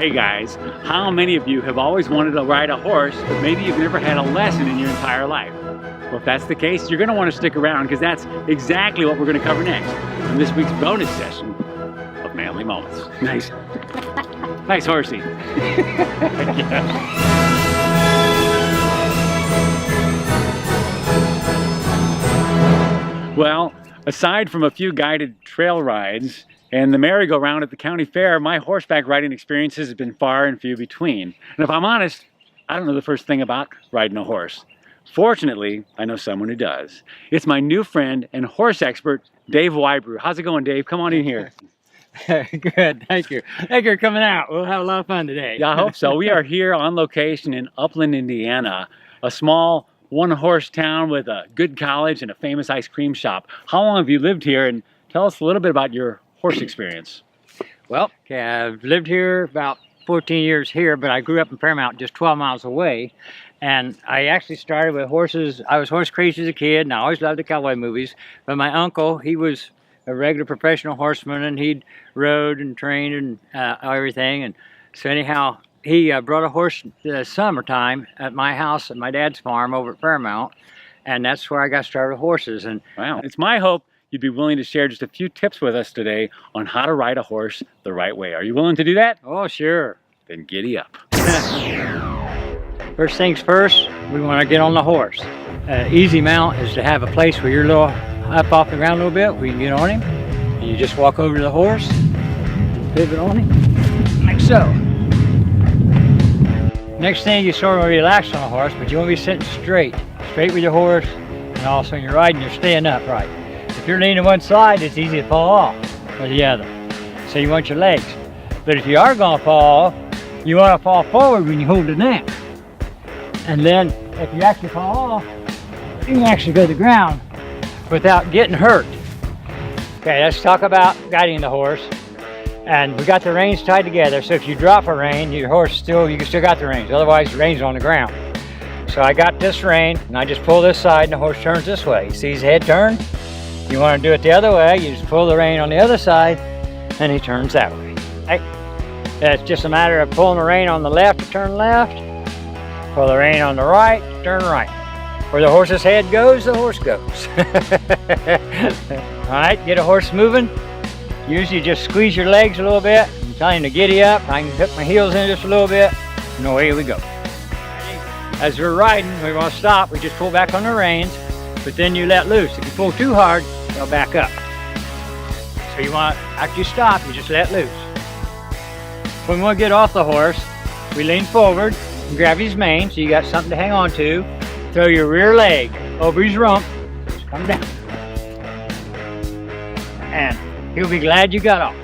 Hey guys, how many of you have always wanted to ride a horse, but maybe you've never had a lesson in your entire life? Well, if that's the case, you're going to want to stick around because that's exactly what we're going to cover next in this week's bonus session of Manly Moments. Nice. Nice horsey. Well, aside from a few guided trail rides and the merry-go-round at the county fair, my horseback riding experiences have been far and few between. And if I'm honest, I don't know the first thing about riding a horse. Fortunately, I know someone who does. It's my new friend and horse expert, Dave Wybrew. How's it going, Dave? Come on in here. Good, thank you. Thank you for coming out. We'll have a lot of fun today. Yeah, I hope so. We are here on location in Upland, Indiana, a small one-horse town with a good college and a famous ice cream shop. How long have you lived here? And tell us a little bit about your horse experience. Well, okay, I've lived here about 14 years here, but I grew up in Paramount, just 12 miles away. And I actually started with horses. I was horse crazy as a kid, and I always loved the cowboy movies. But my uncle, he was a regular professional horseman, and he'd rode and trained and everything. And so anyhow, he brought a horse the summertime at my house at my dad's farm over at Paramount, and that's where I got started with horses. And wow, it's my hope you'd be willing to share just a few tips with us today on how to ride a horse the right way. Are you willing to do that? Oh, sure. Then giddy up. First things first, we want to get on the horse. Easy mount is to have a place where you're a little up off the ground a little bit, where you can get on him. And you just walk over to the horse, pivot on him, like so. Next thing, you sort of relax on the horse, but you want to be sitting straight with your horse, and also when you're riding, you're staying upright. If you're leaning one side, it's easy to fall off, or the other. So you want your legs. But if you are going to fall off, you want to fall forward when you hold the neck. And then, if you actually fall off, you can actually go to the ground without getting hurt. Okay, let's talk about guiding the horse. And we got the reins tied together, so if you drop a rein, your horse you can still got the reins. Otherwise, the reins on the ground. So I got this rein, and I just pull this side, and the horse turns this way. You see his head turn? You want to do it the other way, you just pull the rein on the other side, and he turns that way. Right? It's just a matter of pulling the rein on the left to turn left, pull the rein on the right to turn right. Where the horse's head goes, the horse goes. All right, get a horse moving. Usually just squeeze your legs a little bit. I'm telling you to giddy up. I can hook my heels in just a little bit, and away we go. As we're riding, we want to stop. We just pull back on the reins, but then you let loose. If you pull too hard, they'll back up. So you want, after you stop, you just let loose. When we get off the horse, we lean forward and grab his mane, so you got something to hang on to. Throw your rear leg over his rump, just come down. And he'll be glad you got off.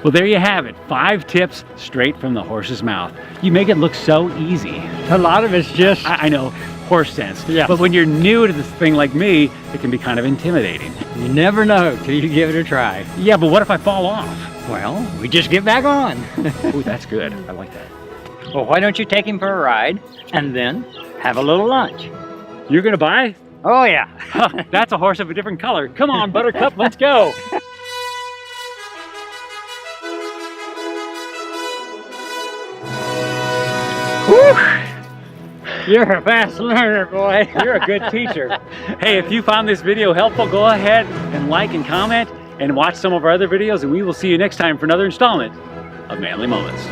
Well, there you have it. 5 tips straight from the horse's mouth. You make it look so easy. A lot of it's just... I know, horse sense. Yeah. But when you're new to this thing like me, it can be kind of intimidating. You never know till you give it a try. Yeah, but what if I fall off? Well, we just get back on. Ooh, that's good. I like that. Well, why don't you take him for a ride and then have a little lunch? You're gonna buy? Oh, yeah. Huh, that's a horse of a different color. Come on, Buttercup, let's go. Whew. You're a fast learner, boy. You're a good teacher. Hey, if you found this video helpful, go ahead and like and comment and watch some of our other videos, and we will see you next time for another installment of Manly Moments.